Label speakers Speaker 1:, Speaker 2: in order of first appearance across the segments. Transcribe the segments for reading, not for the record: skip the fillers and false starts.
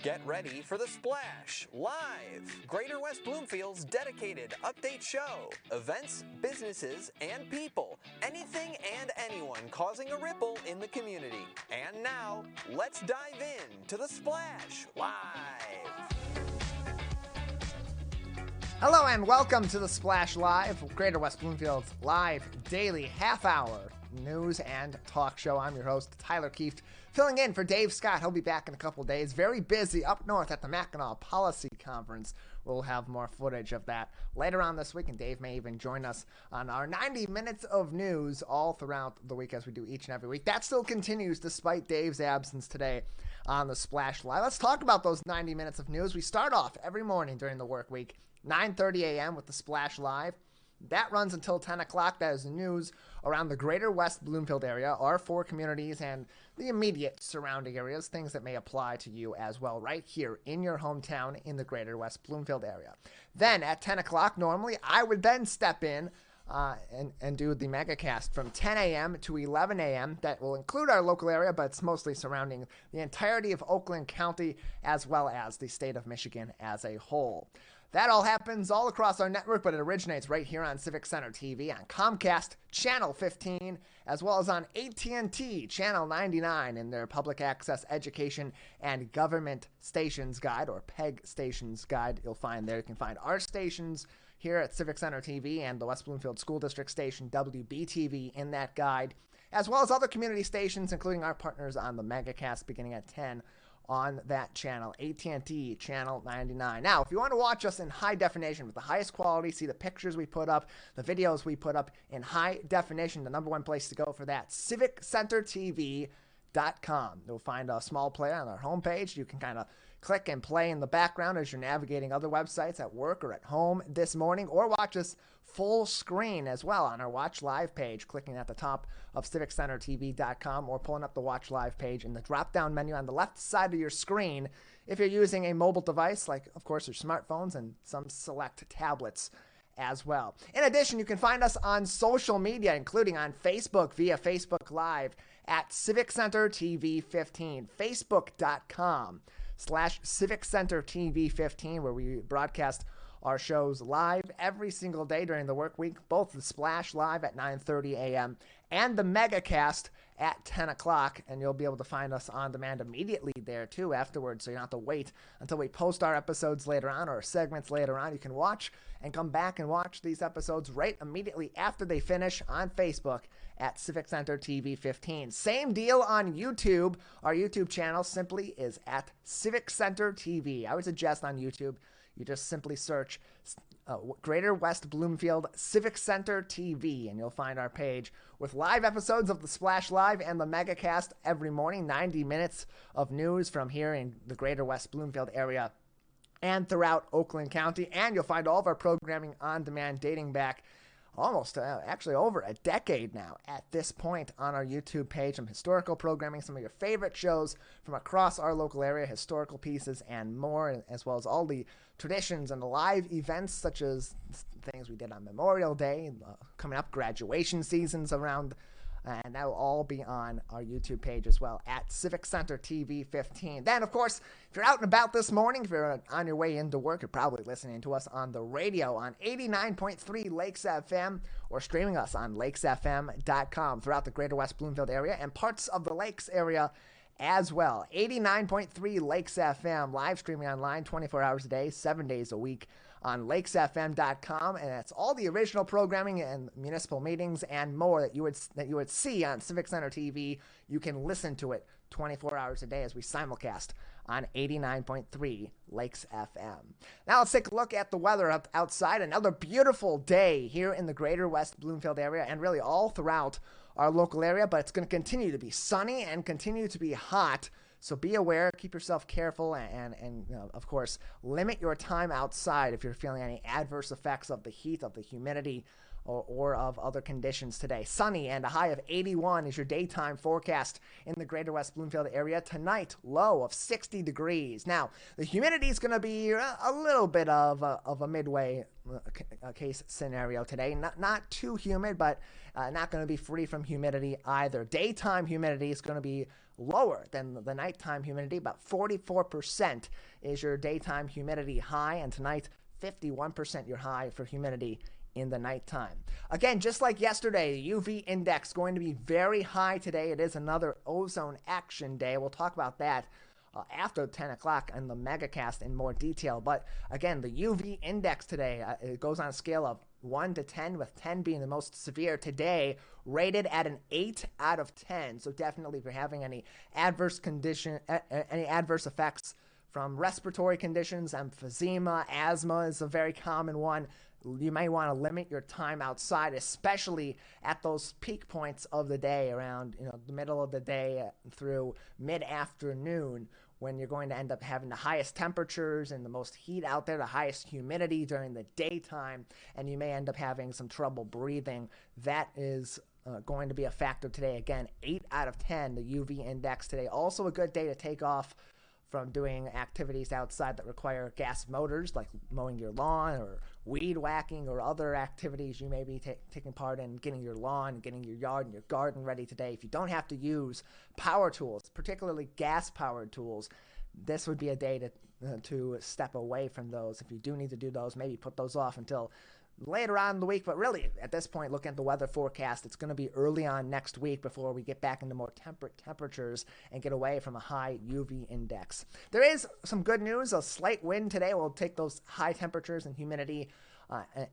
Speaker 1: Get ready for The Splash Live, Greater West Bloomfield's dedicated update show. Events, businesses, and people. Anything and anyone causing a ripple in the community. And now, let's dive in to The Splash Live.
Speaker 2: Hello and welcome to The Splash Live, Greater West Bloomfield's live daily half-hour news and talk show. I'm your host, Tyler Kieft, filling in for Dave Scott. He'll be back in a couple days. Very busy up north at the Mackinac Policy Conference. We'll have more footage of that later on this week, and Dave may even join us on our 90 minutes of news all throughout the week as we do each and every week. That still continues despite Dave's absence today on The Splash Live. Let's talk about those 90 minutes of news. We start off every morning during the work week, 9:30 a.m. with The Splash Live. That runs until 10 o'clock. That is the news around the Greater West Bloomfield area, our four communities, and the immediate surrounding areas, things that may apply to you as well, right here in your hometown in the Greater West Bloomfield area. Then at 10 o'clock, normally, I would then step in and do the megacast from 10 a.m. to 11 a.m. That will include our local area, but it's mostly surrounding the entirety of Oakland County as well as the state of Michigan as a whole. That all happens all across our network, but it originates right here on Civic Center TV, on Comcast Channel 15, as well as on AT&T Channel 99 in their Public Access Education and Government Stations Guide, or PEG Stations Guide. You'll find there. You can find our stations here at Civic Center TV and the West Bloomfield School District station WBTV in that guide, as well as other community stations, including our partners on the Megacast beginning at 10 on that channel, AT&T Channel 99. Now, if you want to watch us in high definition with the highest quality, see the pictures we put up, the videos we put up in high definition, the number one place to go for that, civiccentertv.com. You'll find a small player on our homepage. You can kind of click and play in the background as you're navigating other websites at work or at home this morning, or watch us full screen as well on our Watch Live page, clicking at the top of civiccentertv.com, or pulling up the Watch Live page in the drop-down menu on the left side of your screen if you're using a mobile device, like, of course, your smartphones and some select tablets as well. In addition, you can find us on social media, including on Facebook via Facebook Live at Civic Center TV 15, facebook.com/Civic Center TV 15, where we broadcast our shows live every single day during the work week, both the Splash Live at 9:30 a.m. and the Megacast at 10 o'clock, and you'll be able to find us on demand immediately there too afterwards, so you don't have to wait until we post our episodes later on or segments later on. You can watch and come back and watch these episodes right immediately after they finish on Facebook at Civic Center TV 15. Same deal on YouTube. Our YouTube channel simply is at Civic Center TV. I would suggest on YouTube you just simply search Greater West Bloomfield Civic Center TV, and you'll find our page with live episodes of the Splash Live and the Megacast every morning, 90 minutes of news from here in the Greater West Bloomfield area and throughout Oakland County. And you'll find all of our programming on demand dating back almost actually over a decade now at this point on our YouTube page. Some historical programming, some of your favorite shows from across our local area, historical pieces and more, as well as all the traditions and live events such as things we did on Memorial Day, coming up, graduation seasons around, and that will all be on our YouTube page as well at Civic Center TV 15. Then, of course, if you're out and about this morning, if you're on your way into work, you're probably listening to us on the radio on 89.3 Lakes FM, or streaming us on lakesfm.com throughout the Greater West Bloomfield area and parts of the Lakes area as well. 89.3 Lakes FM, live streaming online 24 hours a day, 7 days a week on lakesfm.com, and that's all the original programming and municipal meetings and more that you would see on Civic Center TV. You can listen to it 24 hours a day as we simulcast on 89.3 Lakes FM. Now let's take a look at the weather outside. Another beautiful day here in the Greater West Bloomfield area and really all throughout our local area, but it's going to continue to be sunny and continue to be hot. So be aware, keep yourself careful, and you know, of course, limit your time outside if you're feeling any adverse effects of the heat, of the humidity, or of other conditions today. Sunny and a high of 81 is your daytime forecast in the Greater West Bloomfield area. Tonight, low of 60 degrees. Now, the humidity is going to be a little bit of a midway case scenario today. Not too humid, but not going to be free from humidity either. Daytime humidity is going to be lower than the nighttime humidity. About 44% is your daytime humidity high, and tonight 51% your high for humidity in the nighttime. Again, just like yesterday, the UV index going to be very high today. It is another ozone action day. We'll talk about that after 10 o'clock in the megacast in more detail. But again, the UV index today, it goes on a scale of 1 to 10, with 10 being the most severe today, rated at an 8 out of 10. So definitely if you're having any adverse effects from respiratory conditions, emphysema, asthma is a very common one. You may want to limit your time outside, especially at those peak points of the day around the middle of the day through mid-afternoon, when you're going to end up having the highest temperatures and the most heat out there, the highest humidity during the daytime, and you may end up having some trouble breathing. That is going to be a factor today. Again, 8 out of 10, the UV index today. Also a good day to take off from doing activities outside that require gas motors, like mowing your lawn or weed whacking or other activities you may be taking part in, getting your lawn, getting your yard and your garden ready today. If you don't have to use power tools, particularly gas-powered tools, this would be a day to step away from those. If you do need to do those, maybe put those off until later on in the week. But really, at this point, looking at the weather forecast, it's going to be early on next week before we get back into more temperate temperatures and get away from a high UV index. There is some good news. A slight wind today will take those high temperatures and humidity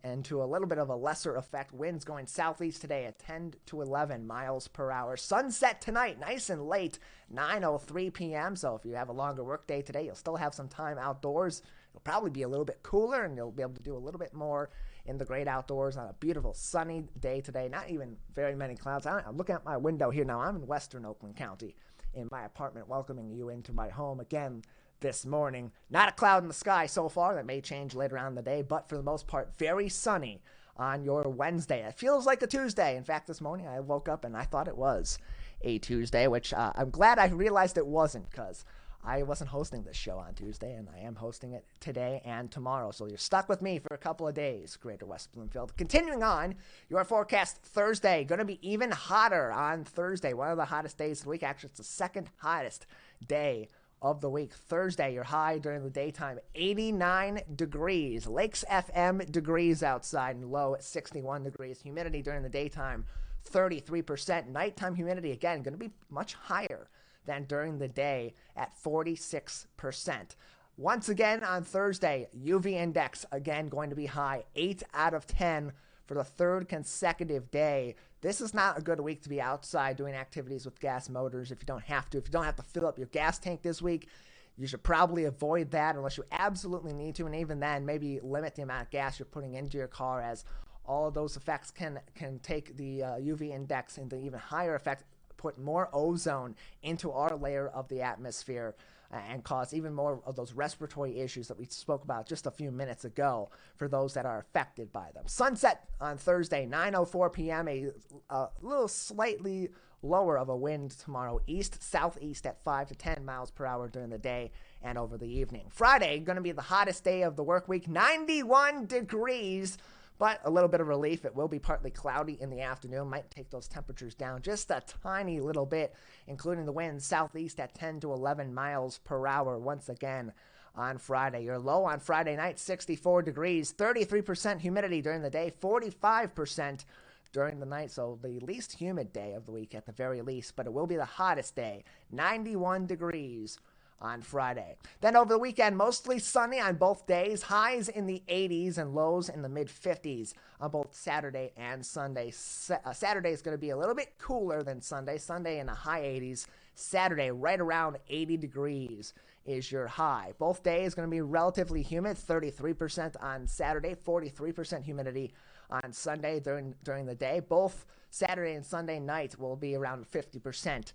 Speaker 2: and to a little bit of a lesser effect. Winds going southeast today at 10 to 11 miles per hour. Sunset tonight, nice and late, 9:03 p.m. So if you have a longer work day today, you'll still have some time outdoors. It'll probably be a little bit cooler, and you'll be able to do a little bit more in the great outdoors on a beautiful sunny day today. Not even very many clouds. I'm looking at my window here now. I'm in western Oakland County in my apartment, welcoming you into my home again this morning. Not a cloud in the sky so far. That may change later on in the day, but for the most part, very sunny on your Wednesday. It feels like a Tuesday. In fact, this morning I woke up and I thought it was a Tuesday, which I'm glad I realized it wasn't, because I wasn't hosting this show on Tuesday, and I am hosting it today and tomorrow. So you're stuck with me for a couple of days, Greater West Bloomfield. Continuing on, your forecast Thursday, going to be even hotter on Thursday. One of the hottest days of the week. Actually, it's the second hottest day of the week. Thursday, your high during the daytime, 89 degrees. Lakes FM degrees outside, and low at 61 degrees. Humidity during the daytime, 33%. Nighttime humidity, again, going to be much higher than during the day at 46%. Once again on Thursday, UV index again going to be high, 8 out of 10 for the third consecutive day. This is not a good week to be outside doing activities with gas motors if you don't have to. If you don't have to fill up your gas tank this week, you should probably avoid that unless you absolutely need to, and even then, maybe limit the amount of gas you're putting into your car, as all of those effects can take the UV index into even higher effect, put more ozone into our layer of the atmosphere, and cause even more of those respiratory issues that we spoke about just a few minutes ago for those that are affected by them. Sunset on Thursday, 9:04 p.m., a little slightly lower of a wind tomorrow, east-southeast at 5 to 10 miles per hour during the day and over the evening. Friday, going to be the hottest day of the work week, 91 degrees. But a little bit of relief. It will be partly cloudy in the afternoon. Might take those temperatures down just a tiny little bit, including the winds southeast at 10 to 11 miles per hour once again on Friday. Your low on Friday night, 64 degrees, 33% humidity during the day, 45% during the night. So the least humid day of the week at the very least, but it will be the hottest day, 91 degrees on Friday. Then over the weekend, mostly sunny on both days, highs in the 80s and lows in the mid-50s on both Saturday and Sunday. Saturday is going to be a little bit cooler than Sunday. Sunday in the high 80s. Saturday right around 80 degrees is your high. Both days going to be relatively humid, 33% on Saturday, 43% humidity on Sunday during the day. Both Saturday and Sunday night will be around 50%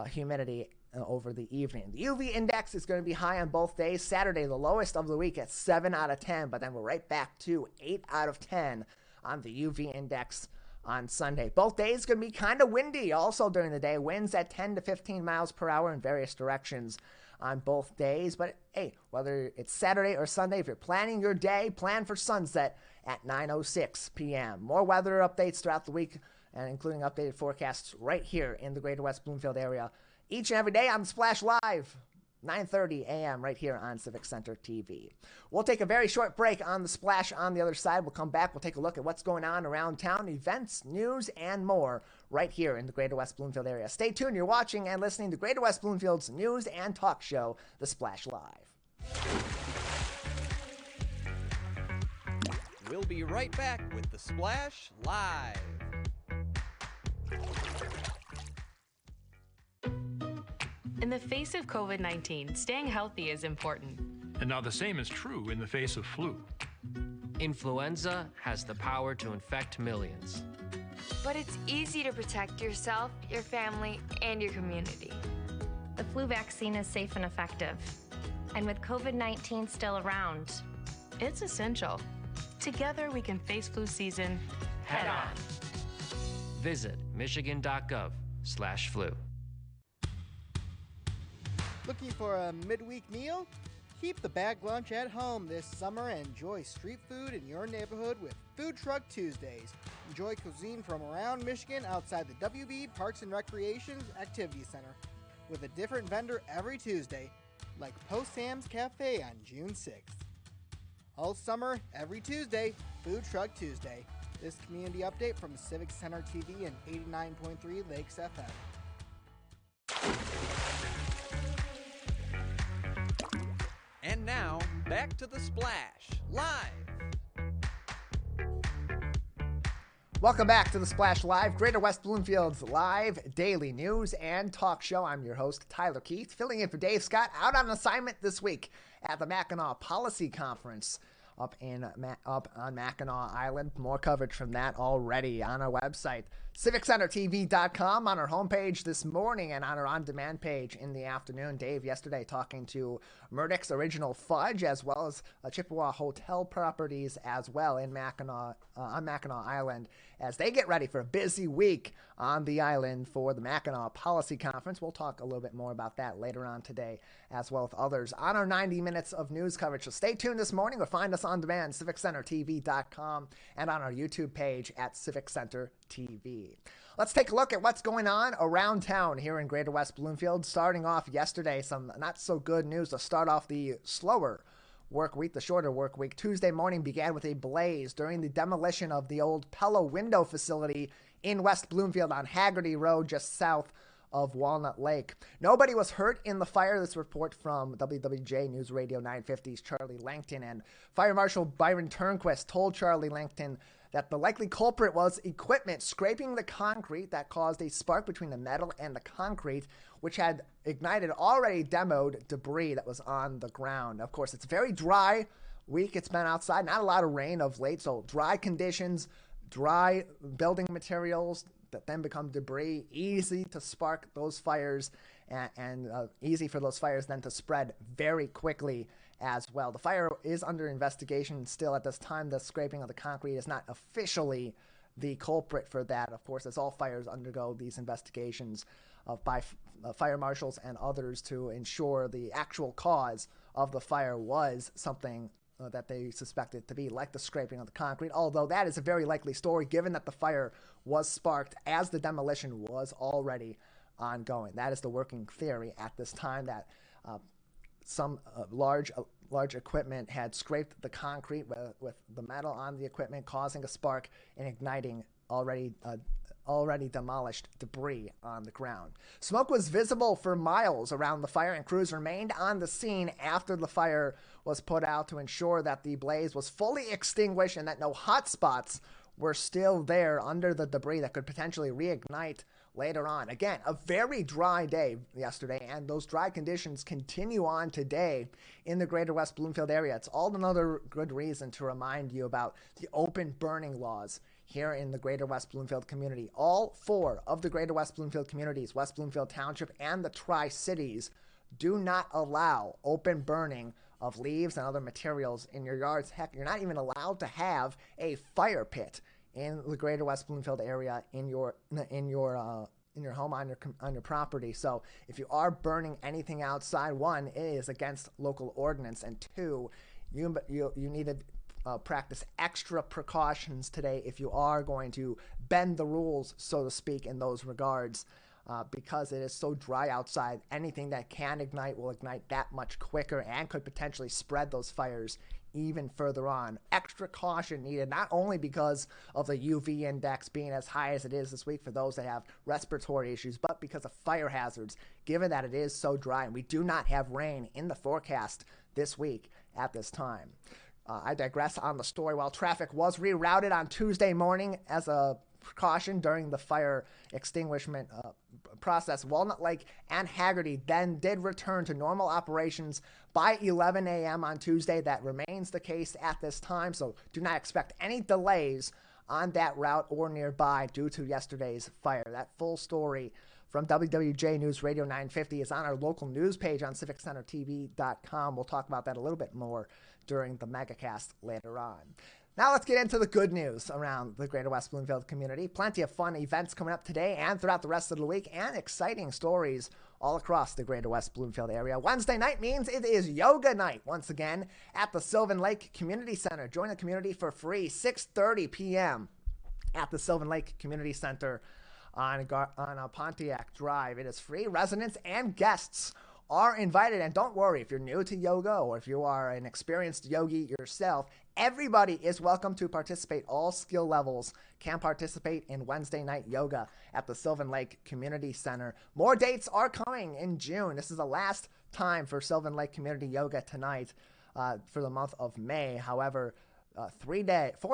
Speaker 2: humidity over the evening. The UV index is going to be high on both days. Saturday, the lowest of the week at 7 out of 10, but then we're right back to 8 out of 10 on the UV index on Sunday. Both days going to be kind of windy also during the day. Winds at 10 to 15 miles per hour in various directions on both days. But hey, whether it's Saturday or Sunday, if you're planning your day, plan for sunset at 9:06 p.m. More weather updates throughout the week, and including updated forecasts right here in the Greater West Bloomfield area each and every day on Splash Live, 9:30 a.m. right here on Civic Center TV. We'll take a very short break on the Splash. On the other side, we'll come back. We'll take a look at what's going on around town, events, news, and more right here in the Greater West Bloomfield area. Stay tuned. You're watching and listening to Greater West Bloomfield's news and talk show, The Splash Live.
Speaker 1: We'll be right back with The Splash Live.
Speaker 3: In the face of COVID-19, staying healthy is important.
Speaker 4: And now the same is true in the face of flu.
Speaker 5: Influenza has the power to infect millions.
Speaker 6: But it's easy to protect yourself, your family, and your community.
Speaker 7: The flu vaccine is safe and effective. And with COVID-19 still around,
Speaker 3: It's essential. Together we can face flu season head on.
Speaker 5: Visit michigan.gov/flu.
Speaker 8: Looking for a midweek meal? Keep the bag lunch at home this summer and enjoy street food in your neighborhood with Food Truck Tuesdays. Enjoy cuisine from around Michigan outside the WB Parks and Recreation Activity Center with a different vendor every Tuesday, like Post Sam's Cafe on June 6th. All summer, every Tuesday, Food Truck Tuesday. This community update from Civic Center TV and 89.3 Lakes FM.
Speaker 1: And now, back to The Splash Live.
Speaker 2: Welcome back to the Splash Live, Greater West Bloomfield's live daily news and talk show. I'm your host, Tyler Kieft, filling in for Dave Scott, out on assignment this week at the Mackinac Policy Conference up on Mackinac Island. More coverage from that already on our website, civiccentertv.com, on our homepage this morning, and on our on-demand page in the afternoon. Dave yesterday talking to Murdoch's Original Fudge, as well as Chippewa Hotel properties as well in Mackinac, on Mackinac Island, as they get ready for a busy week on the island for the Mackinac Policy Conference. We'll talk a little bit more about that later on today, as well as others on our 90 minutes of news coverage. So stay tuned this morning, or find us on demand, civiccentertv.com, and on our YouTube page at Civic Center TV. Let's take a look at what's going on around town here in Greater West Bloomfield. Starting off yesterday, some not so good news to start off the slower work week, the shorter work week. Tuesday morning began with a blaze during the demolition of the old Pella window facility in West Bloomfield on Haggerty Road, just south of Walnut Lake. Nobody was hurt in the fire. This report from WWJ News Radio 950's Charlie Langton, and Fire Marshal Byron Turnquist told Charlie Langton that the likely culprit was equipment scraping the concrete that caused a spark between the metal and the concrete, which had ignited already demoed debris that was on the ground. Of course, it's a very dry week. It's been outside, not a lot of rain of late, so dry conditions, dry building materials that then become debris, easy to spark those fires, and easy for those fires then to spread very quickly as well. The fire is under investigation still at this time. The scraping of the concrete is not officially the culprit for that. Of course, as all fires undergo these investigations by fire marshals and others to ensure the actual cause of the fire was something that they suspected to be like the scraping of the concrete, although that is a very likely story given that the fire was sparked as the demolition was already ongoing. That is the working theory at this time, that some large equipment had scraped the concrete with the metal on the equipment, causing a spark and igniting already demolished debris on the ground. Smoke was visible for miles around the fire, and crews remained on the scene after the fire was put out to ensure that the blaze was fully extinguished and that no hot spots were still there under the debris that could potentially reignite later on. Again, a very dry day yesterday, and those dry conditions continue on today in the Greater West Bloomfield area. It's all another good reason to remind you about the open burning laws here in the Greater West Bloomfield community. All four of the Greater West Bloomfield communities, West Bloomfield Township and the Tri-Cities, do not allow open burning of leaves and other materials in your yards. Heck, you're not even allowed to have a fire pit in the Greater West Bloomfield area in your home, on your property. So if you are burning anything outside, one, it is against local ordinance, and two, you need to practice extra precautions today if you are going to bend the rules, so to speak, in those regards. because it is so dry outside. Anything that can ignite will ignite that much quicker and could potentially spread those fires even further on. Extra caution needed, not only because of the UV index being as high as it is this week for those that have respiratory issues, but because of fire hazards, given that it is so dry and we do not have rain in the forecast this week at this time. I digress on the story. While traffic was rerouted on Tuesday morning as a precaution during the fire extinguishment process, Walnut Lake and Haggerty then did return to normal operations by 11 a.m. on Tuesday. That remains the case at this time, so do not expect any delays on that route or nearby due to yesterday's fire. That full story from WWJ News Radio 950 is on our local news page on civiccentertv.com. We'll talk about that a little bit more during the megacast later on. Now let's get into the good news around the Greater West Bloomfield community. Plenty of fun events coming up today and throughout the rest of the week, and exciting stories all across the Greater West Bloomfield area. Wednesday night means it is yoga night once again at the Sylvan Lake Community Center. Join the community for free, 6:30 p.m. at the Sylvan Lake Community Center on a Pontiac Drive. It is free. Residents and guests are invited, and don't worry if you're new to yoga or if you are an experienced yogi yourself, everybody is welcome to participate. All skill levels can participate in Wednesday night yoga at the Sylvan Lake Community Center. More dates are coming in June. This is the last time for Sylvan Lake Community Yoga tonight for the month of May. However, 4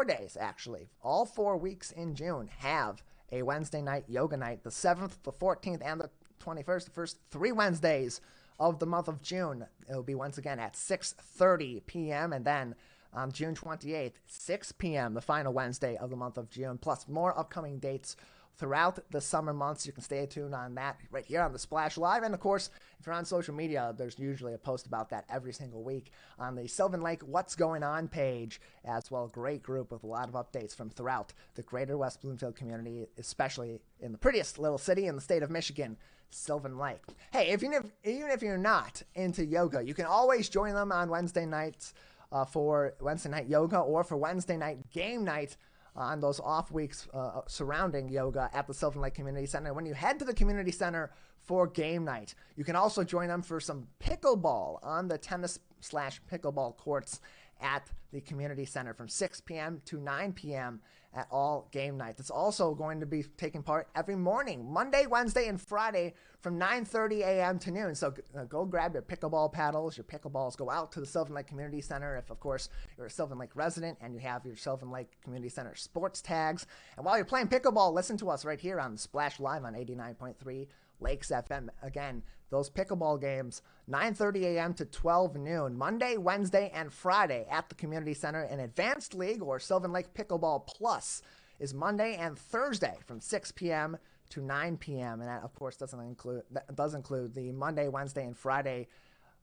Speaker 2: days actually, all 4 weeks in June have a Wednesday night yoga night. The 7th, the 14th, and the 21st, the first 3 Wednesdays of the month of June. It will be once again at 6:30 p.m. and then on June 28th, 6 p.m., the final Wednesday of the month of June, plus more upcoming dates throughout the summer months. You can stay tuned on that right here on the Splash Live. And of course, if you're on social media, there's usually a post about that every single week on the Sylvan Lake What's Going On page as well. Great group with a lot of updates from throughout the Greater West Bloomfield community, especially in the prettiest little city in the state of Michigan, Sylvan Lake. Hey, even if you're not into yoga, you can always join them on Wednesday nights for Wednesday night yoga or for Wednesday night game night on those off weeks surrounding yoga at the Sylvan Lake Community Center. When you head to the community center for game night, you can also join them for some pickleball on the tennis/pickleball courts at the community center from 6 p.m. to 9 p.m. at all game nights. It's also going to be taking part every morning, Monday, Wednesday, and Friday from 9:30 a.m. to noon. So go grab your pickleball paddles, your pickleballs, go out to the Sylvan Lake Community Center if, of course, you're a Sylvan Lake resident and you have your Sylvan Lake Community Center sports tags. And while you're playing pickleball, listen to us right here on Splash Live on 89.3 Lakes FM. Again, those pickleball games, 9:30 a.m. to 12 noon, Monday, Wednesday, and Friday at the Community Center. An Advanced League or Sylvan Lake Pickleball Plus is Monday and Thursday from 6 p.m. to 9 p.m. And that, of course, does include the Monday, Wednesday, and Friday.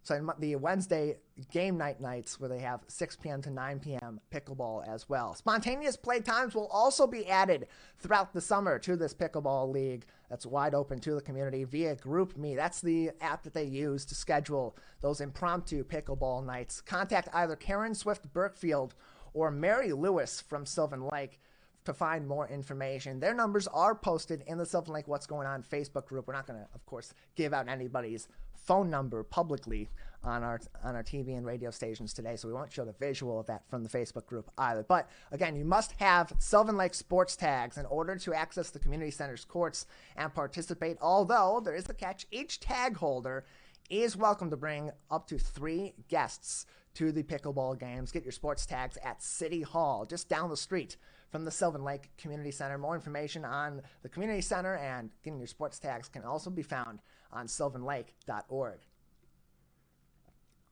Speaker 2: So the Wednesday game nights where they have 6 p.m. to 9 p.m. pickleball as well. Spontaneous play times will also be added throughout the summer to this pickleball league that's wide open to the community via GroupMe. That's the app that they use to schedule those impromptu pickleball nights. Contact either Karen Swift Burkfield or Mary Lewis from Sylvan Lake to find more information. Their numbers are posted in the Sylvan Lake What's Going On Facebook group. We're not going to, of course, give out anybody's phone number publicly on our TV and radio stations today, so we won't show the visual of that from the Facebook group either. But again, you must have Sylvan Lake sports tags in order to access the community center's courts and participate, although there is the catch. Each tag holder is welcome to bring up to 3 guests to the pickleball games. Get your sports tags at City Hall, just down the street from the Sylvan Lake Community Center. More information on the community center and getting your sports tags can also be found on sylvanlake.org.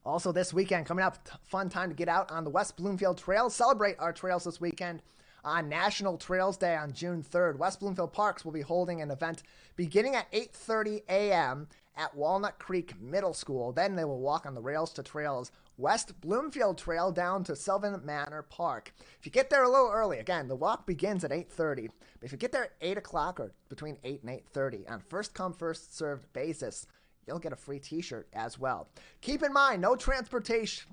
Speaker 2: Also this weekend, coming up, fun time to get out on the West Bloomfield Trails. Celebrate our trails this weekend on National Trails Day on June 3rd. West Bloomfield Parks will be holding an event beginning at 8:30 a.m. at Walnut Creek Middle School. Then they will walk on the Rails to Trails West Bloomfield Trail down to Sylvan Manor Park. If you get there a little early, again, the walk begins at 8:30. But if you get there at 8 o'clock or between 8 and 8:30 on first come, first served basis, you'll get a free t-shirt as well. Keep in mind, no transportation,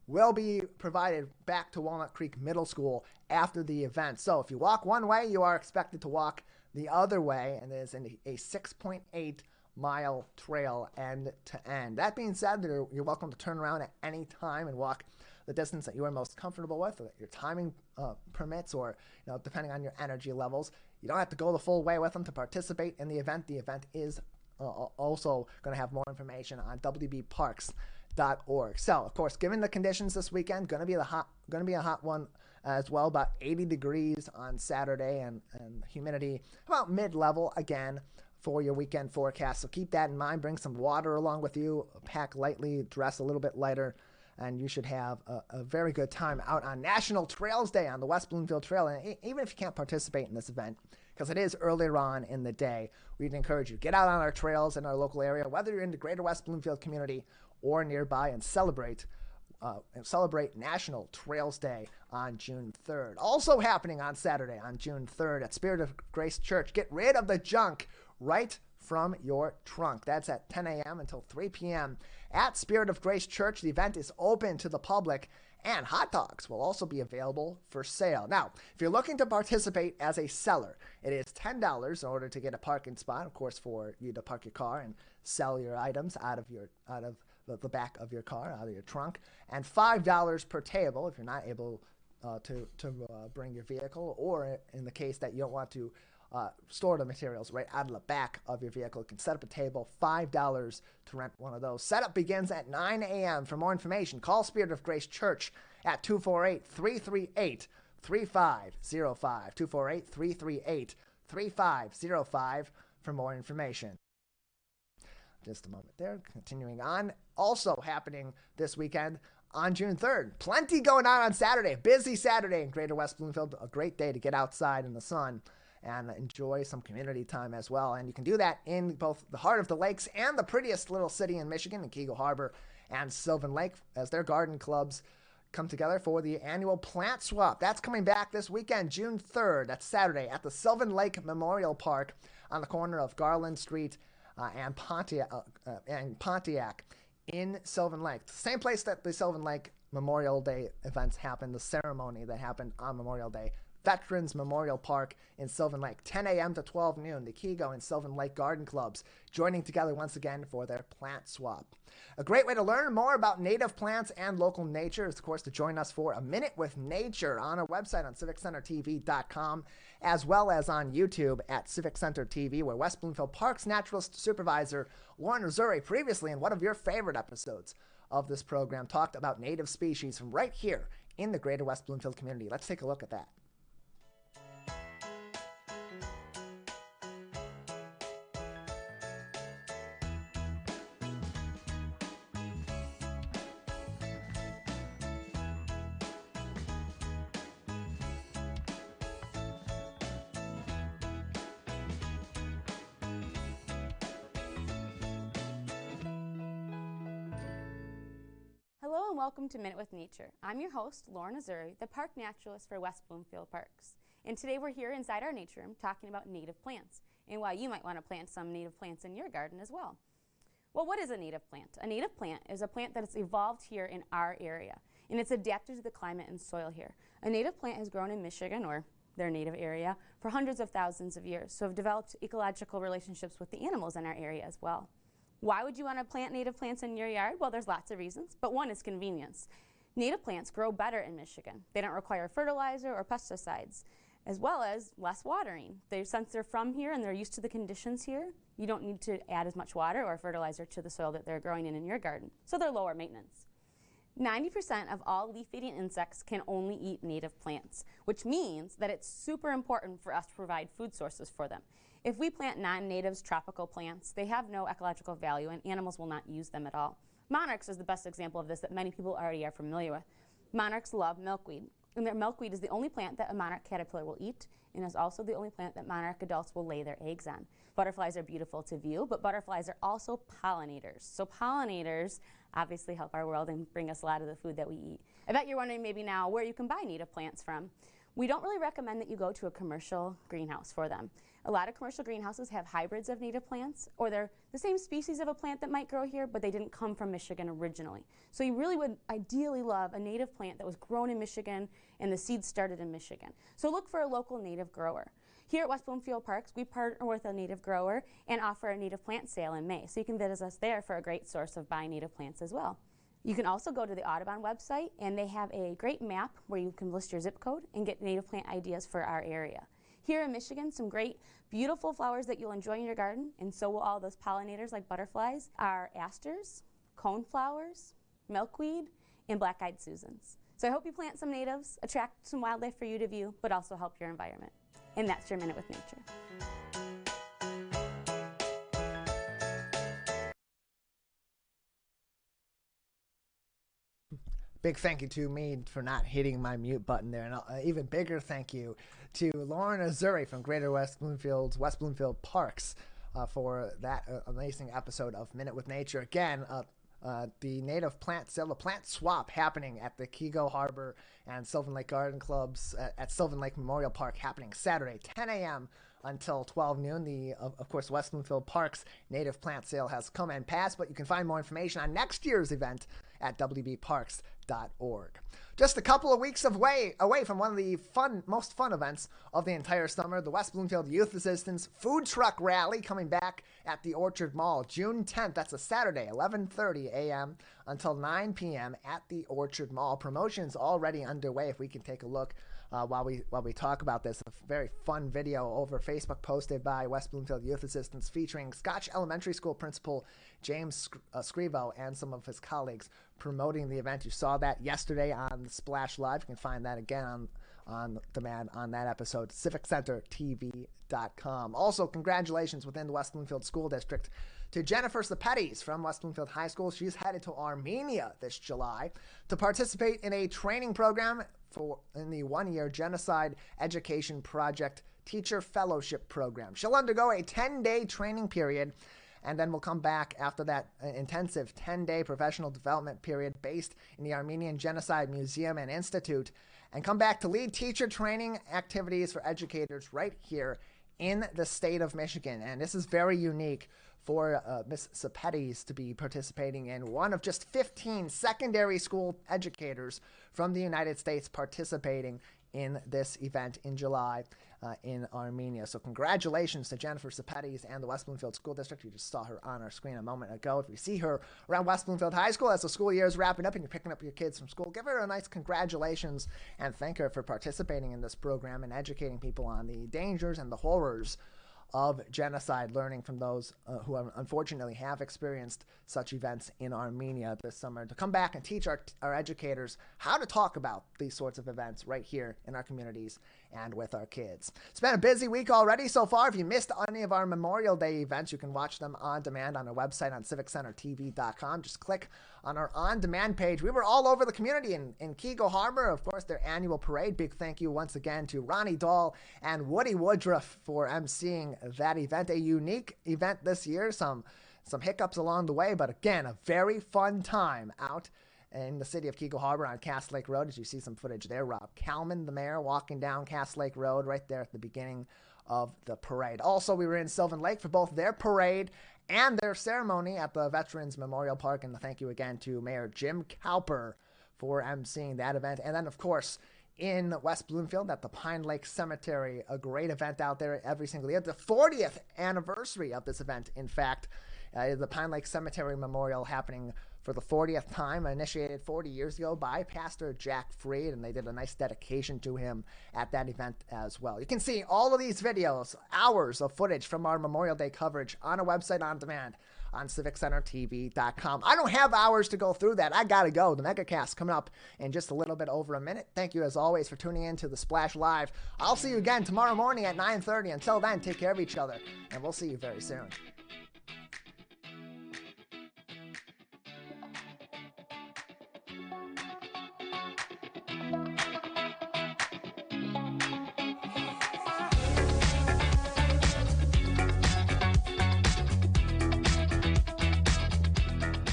Speaker 2: will be provided back to Walnut Creek Middle School after the event. So if you walk one way, you are expected to walk the other way, and there's a 6.8 mile trail end to end. That being said, you're welcome to turn around at any time and walk the distance that you are most comfortable with, or that your timing permits, or depending on your energy levels. You don't have to go the full way with them to participate in the event. The event is also going to have more information on wbparks.org. So, of course, given the conditions this weekend, going to be a hot one as well. About 80 degrees on Saturday, and humidity about mid-level again for your weekend forecast. So keep that in mind. Bring some water along with you. Pack lightly. Dress a little bit lighter. And you should have a very good time out on National Trails Day on the West Bloomfield Trail. And even if you can't participate in this event, because it is earlier on in the day, we'd encourage you to get out on our trails in our local area, whether you're in the Greater West Bloomfield community or nearby, and celebrate National Trails Day on June 3rd. Also happening on Saturday, on June 3rd, at Spirit of Grace Church. Get rid of the junk right from your trunk. That's at 10 a.m. until 3 p.m. at Spirit of Grace Church. The event is open to the public, and hot dogs will also be available for sale. Now, if you're looking to participate as a seller, it is $10 in order to get a parking spot, of course, for you to park your car and sell your items out of the back of your car, out of your trunk, and $5 per table if you're not able to bring your vehicle, or in the case that you don't want to store the materials right out of the back of your vehicle. You can set up a table, $5 to rent one of those. Setup begins at 9 a.m. For more information, call Spirit of Grace Church at 248-338-3505, 248-338-3505 for more information. Just a moment there. Continuing on. Also happening this weekend on June 3rd. Plenty going on Saturday. Busy Saturday in Greater West Bloomfield. A great day to get outside in the sun and enjoy some community time as well. And you can do that in both the heart of the lakes and the prettiest little city in Michigan, in Keego Harbor and Sylvan Lake, as their garden clubs come together for the annual plant swap. That's coming back this weekend, June 3rd. That's Saturday at the Sylvan Lake Memorial Park on the corner of Garland Street and Pontiac in Sylvan Lake. The same place that the Sylvan Lake Memorial Day events happened, the ceremony that happened on Memorial Day. Veterans Memorial Park in Sylvan Lake, 10 a.m. to 12 noon. The Keego and Sylvan Lake Garden Clubs joining together once again for their plant swap. A great way to learn more about native plants and local nature is, of course, to join us for A Minute with Nature on our website on civiccentertv.com, as well as on YouTube at Civic Center TV, where West Bloomfield Parks Naturalist Supervisor Lauren Rosuri, previously in one of your favorite episodes of this program, talked about native species from right here in the Greater West Bloomfield community. Let's take a look at that.
Speaker 9: Hello and welcome to Minute with Nature. I'm your host, Lauren Azuri, the park naturalist for West Bloomfield Parks. And today we're here inside our nature room talking about native plants and why you might want to plant some native plants in your garden as well. Well, what is a native plant? A native plant is a plant that has evolved here in our area, and it's adapted to the climate and soil here. A native plant has grown in Michigan, or their native area, for hundreds of thousands of years, so have developed ecological relationships with the animals in our area as well. Why would you want to plant native plants in your yard? Well, there's lots of reasons, but one is convenience. Native plants grow better in Michigan. They don't require fertilizer or pesticides, as well as less watering. Since they're from here and they're used to the conditions here, you don't need to add as much water or fertilizer to the soil that they're growing in your garden, so they're lower maintenance. 90% of all leaf-eating insects can only eat native plants, which means that it's super important for us to provide food sources for them. If we plant non-natives tropical plants, they have no ecological value and animals will not use them at all. Monarchs is the best example of this that many people already are familiar with. Monarchs love milkweed, and their milkweed is the only plant that a monarch caterpillar will eat, and is also the only plant that monarch adults will lay their eggs on. Butterflies are beautiful to view, but butterflies are also pollinators. So pollinators obviously help our world and bring us a lot of the food that we eat. I bet you're wondering maybe now where you can buy native plants from. We don't really recommend that you go to a commercial greenhouse for them. A lot of commercial greenhouses have hybrids of native plants, or they're the same species of a plant that might grow here, but they didn't come from Michigan originally. So you really would ideally love a native plant that was grown in Michigan and the seeds started in Michigan. So look for a local native grower. Here at West Bloomfield Parks, we partner with a native grower and offer a native plant sale in May, so you can visit us there for a great source of buying native plants as well. You can also go to the Audubon website, and they have a great map where you can list your zip code and get native plant ideas for our area. Here in Michigan, some great, beautiful flowers that you'll enjoy in your garden, and so will all those pollinators like butterflies, are asters, coneflowers, milkweed, and black-eyed Susans. So I hope you plant some natives, attract some wildlife for you to view, but also help your environment. And that's your Minute with Nature.
Speaker 2: Big thank you to me for not hitting my mute button there. And an even bigger thank you to Lauren Azuri from Greater West Bloomfield's West Bloomfield Parks for that amazing episode of Minute with Nature. Again, the native plant sale, the plant swap happening at the Kieft Harbor and Sylvan Lake Garden Clubs at Sylvan Lake Memorial Park, happening Saturday, 10 a.m. until 12 noon. The, of course, West Bloomfield Parks native plant sale has come and passed, but you can find more information on next year's event at wbparks.org. Just a couple of weeks away from one of the most fun events of the entire summer, the West Bloomfield Youth Assistance Food Truck Rally, coming back at the Orchard Mall, June 10th. That's a Saturday, 11:30 a.m. until 9 p.m. at the Orchard Mall. Promotion's already underway. If we can take a look while we talk about this, a very fun video over Facebook posted by West Bloomfield Youth Assistance featuring Scotch Elementary School Principal James Scrivo and some of his colleagues promoting the event. You saw that yesterday on Splash Live. You can find that again on demand on that episode, civiccentertv.com. Also, congratulations within the West Bloomfield School District to Jennifer Sapetis from West Bloomfield High School. She's headed to Armenia this July to participate in a training program in the one-year Genocide Education Project Teacher Fellowship Program. She'll undergo a 10-day training period, and then we'll come back after that intensive 10-day professional development period based in the Armenian Genocide Museum and Institute, and come back to lead teacher training activities for educators right here in the state of Michigan. And this is very unique for Ms. Sapetis to be participating in, one of just 15 secondary school educators from the United States participating in this event in July in Armenia. So congratulations to Jennifer Sapetis and the West Bloomfield School District. You just saw her on our screen a moment ago. If you see her around West Bloomfield High School as the school year is wrapping up and you're picking up your kids from school, give her a nice congratulations and thank her for participating in this program and educating people on the dangers and the horrors of genocide, learning from those who unfortunately have experienced such events in Armenia this summer, to come back and teach our educators how to talk about these sorts of events right here in our communities and with our kids. It's been a busy week already so far. If you missed any of our Memorial Day events, you can watch them on demand on our website on civiccentertv.com. Just click on our on-demand page. We were all over the community in Kieft Harbor, of course, their annual parade. Big thank you once again to Ronnie Dahl and Woody Woodruff for emceeing that event. A unique event this year, some hiccups along the way, but again, a very fun time out in the city of Kieft Harbor on Cass Lake Road. As you see some footage there, Rob Kalman, the mayor, walking down Cass Lake Road right there at the beginning of the parade. Also, we were in Sylvan Lake for both their parade and their ceremony at the Veterans Memorial Park, and thank you again to Mayor Jim Cowper for emceeing that event. And then, of course, in West Bloomfield at the Pine Lake Cemetery, a great event out there every single year. The 40th anniversary of this event, in fact, the Pine Lake Cemetery Memorial happening for the 40th time, initiated 40 years ago by Pastor Jack Freed, and they did a nice dedication to him at that event as well. You can see all of these videos, hours of footage from our Memorial Day coverage on our website on demand on civiccentertv.com. I don't have hours to go through that. I gotta go. The MegaCast coming up in just a little bit over a minute. Thank you as always for tuning in to the Splash Live. I'll see you again tomorrow morning at 9:30. Until then, take care of each other, and we'll see you very soon.